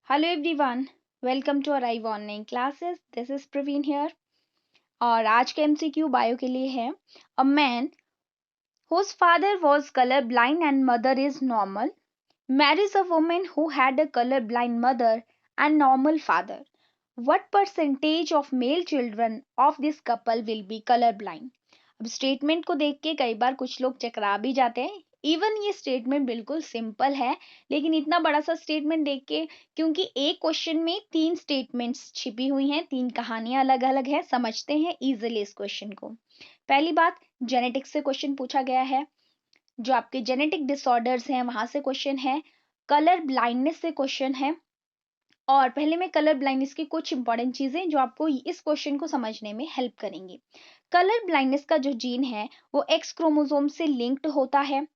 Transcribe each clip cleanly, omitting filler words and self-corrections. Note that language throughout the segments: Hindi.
Hello everyone, welcome to Arrive online classes. This is Praveen here. और आज का एमसीक्यू बायो के लिए है। A man whose father was color blind and mother is normal marries a woman who had a color blind mother and normal father. What percentage of male children of this couple will be color blind? अब स्टेटमेंट को देख के कई बार कुछ लोग चकरा भी जाते हैं। इवन ये स्टेटमेंट बिल्कुल सिंपल है, लेकिन इतना बड़ा सा स्टेटमेंट देख के, क्योंकि एक क्वेश्चन में तीन स्टेटमेंट्स छिपी हुई हैं, तीन कहानियां अलग अलग है, समझते हैं इजिली इस क्वेश्चन को। पहली बात, जेनेटिक्स से क्वेश्चन पूछा गया है। जो आपके जेनेटिक डिसऑर्डर्स हैं वहां से क्वेश्चन है। कलर ब्लाइंडनेस से क्वेश्चन है। और पहले में कलर ब्लाइंडनेस की कुछ इंपॉर्टेंट चीजें जो आपको इस क्वेश्चन को समझने में हेल्प करेंगी। कलर ब्लाइंडनेस का जो जीन है वो एक्स क्रोमोसोम से लिंक्ड होता है।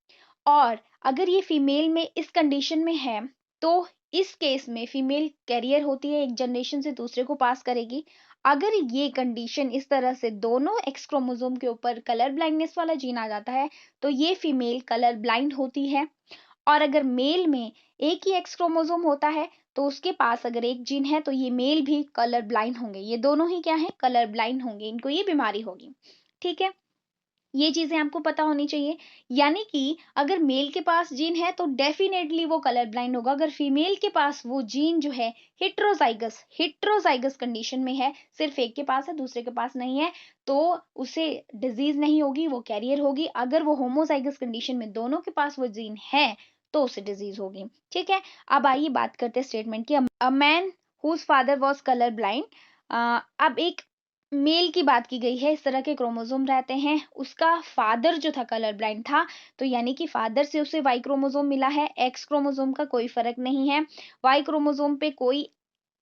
और अगर ये फीमेल में इस कंडीशन में है तो इस केस में फीमेल कैरियर होती है, एक जनरेशन से दूसरे को पास करेगी। अगर ये कंडीशन इस तरह से दोनों एक्स क्रोमोसोम के ऊपर कलर ब्लाइंडनेस वाला जीन आ जाता है तो ये फीमेल कलर ब्लाइंड होती है। और अगर मेल में एक ही एक्स क्रोमोसोम होता है तो उसके पास अगर एक जीन है तो ये मेल भी कलर ब्लाइंड होंगे। ये दोनों ही क्या है, कलर ब्लाइंड होंगे, इनको ये बीमारी होगी। ठीक है, ये चीजें आपको पता होनी चाहिए। यानी कि अगर मेल के पास जीन है तो डेफिनेटली वो कलर ब्लाइंड होगा। अगर फीमेल के पास वो जीन जो है हेट्रोजाइगस हेट्रोजाइगस कंडीशन में है, सिर्फ एक के पास है दूसरे के पास नहीं है, तो उसे डिजीज नहीं होगी, वो कैरियर होगी। अगर वो होमोजाइगस कंडीशन में दोनों के पास वो जीन है तो उसे डिजीज होगी। ठीक है, अब आइए बात करते हैं स्टेटमेंट की। A man whose father was colour blind. अब एक मेल की बात की गई है, इस तरह के क्रोमोसोम रहते हैं, उसका फादर जो था कलर ब्लाइंड था, तो यानी कि फादर से उसे वाई क्रोमोसोम मिला है। एक्स क्रोमोसोम का कोई फर्क नहीं है, वाई क्रोमोसोम पे कोई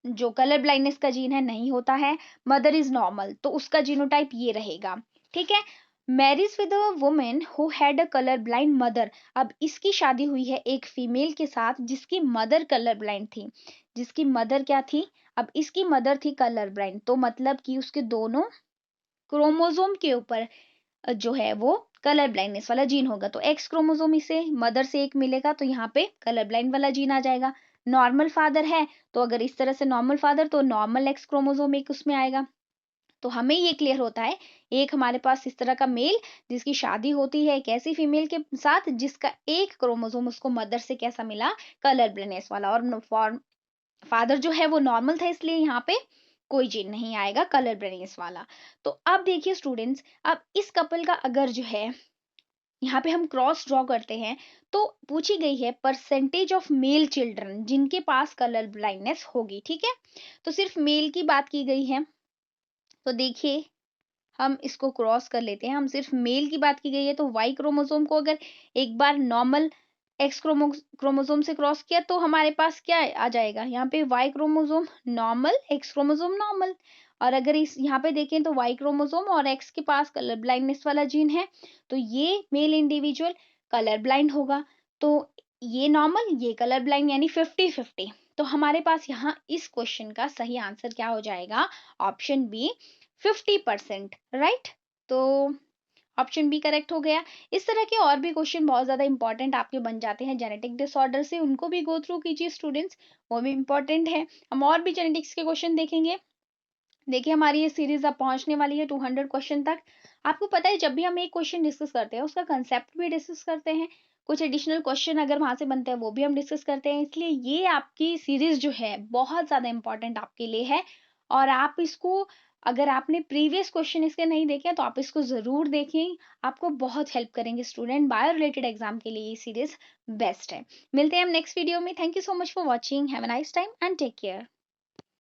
जो कलर ब्लाइंडनेस का जीन है नहीं होता है। मदर इज नॉर्मल, तो उसका जीनोटाइप ये रहेगा। ठीक है, marriage with a women who had a colour blind mother. अब इसकी शादी हुई है एक फीमेल के साथ जिसकी मदर कलर ब्लाइंड थी। जिसकी मदर क्या थी, अब इसकी मदर थी कलर ब्लाइंड, तो मतलब कि उसके दोनों क्रोमोसोम के ऊपर जो है वो कलर ब्लाइंडनेस वाला जीन होगा। तो एक्स क्रोमोसोम इसे मदर से एक मिलेगा तो यहाँ पे कलर ब्लाइंड वाला जीन आ जाएगा। नॉर्मल फादर है तो अगर इस तरह से नॉर्मल फादर तो नॉर्मल एक्स क्रोमोसोम एक उसमें आएगा। तो हमें ये क्लियर होता है, एक हमारे पास इस तरह का मेल जिसकी शादी होती है एक ऐसी फीमेल के साथ जिसका एक क्रोमोसोम उसको मदर से कैसा मिला, कलर ब्लाइंडनेस वाला। और फादर जो है वो नॉर्मल था, इसलिए यहाँ पे कोई जीन नहीं आएगा कलर ब्लाइंडनेस वाला। तो अब देखिए स्टूडेंट्स, अब इस कपल का अगर जो है यहाँ पे हम क्रॉस ड्रॉ करते हैं तो पूछी गई है परसेंटेज ऑफ मेल चिल्ड्रन जिनके पास कलर ब्लाइंडनेस होगी। ठीक है, तो सिर्फ मेल की बात की गई है। तो देखिए, हम इसको क्रॉस कर लेते हैं। हम सिर्फ मेल की बात की गई है तो वाई क्रोमोसोम को अगर एक बार नॉर्मल एक्स क्रोमोसोम से क्रॉस किया तो हमारे पास क्या आ जाएगा, यहाँ पे Y chromosome normal, X chromosome normal. और अगर इस यहाँ पे देखें तो वाई क्रोमोसोम और एक्स के पास कलर ब्लाइंडनेस वाला जीन है, तो ये मेल इंडिविजुअल कलर ब्लाइंड होगा। तो ये नॉर्मल, ये कलर ब्लाइंड, यानी 50-50। तो हमारे पास यहाँ इस क्वेश्चन का सही आंसर क्या हो जाएगा, ऑप्शन बी, 50%। राइट, तो ऑप्शन बी करेक्ट हो गया। इस तरह के और भी क्वेश्चन बहुत ज्यादा इंपॉर्टेंट आपके बन जाते हैं जेनेटिक डिसऑर्डर से, उनको भी गो थ्रू कीजिए स्टूडेंट्स, वो भी इंपॉर्टेंट है। हम और भी जेनेटिक्स के क्वेश्चन देखेंगे। देखिए, हमारी ये सीरीज अब पहुंचने वाली है 200 क्वेश्चन तक। आपको पता है, जब भी हम एक क्वेश्चन डिस्कस करते हैं उसका कंसेप्ट भी डिस्कस करते हैं, कुछ एडिशनल क्वेश्चन अगर वहां से बनते हैं वो भी हम डिस्कस करते हैं। इसलिए ये आपकी सीरीज जो है बहुत ज्यादा इंपॉर्टेंट आपके लिए है। और आप इसको, अगर आपने प्रीवियस क्वेश्चन इसके नहीं देखे हैं तो आप इसको जरूर देखें, आपको बहुत हेल्प करेंगे स्टूडेंट। बायो रिलेटेड एग्जाम के लिए ये सीरीज बेस्ट है। मिलते हैं हम नेक्स्ट वीडियो में। Thank you so much for watching, have a nice time and take care.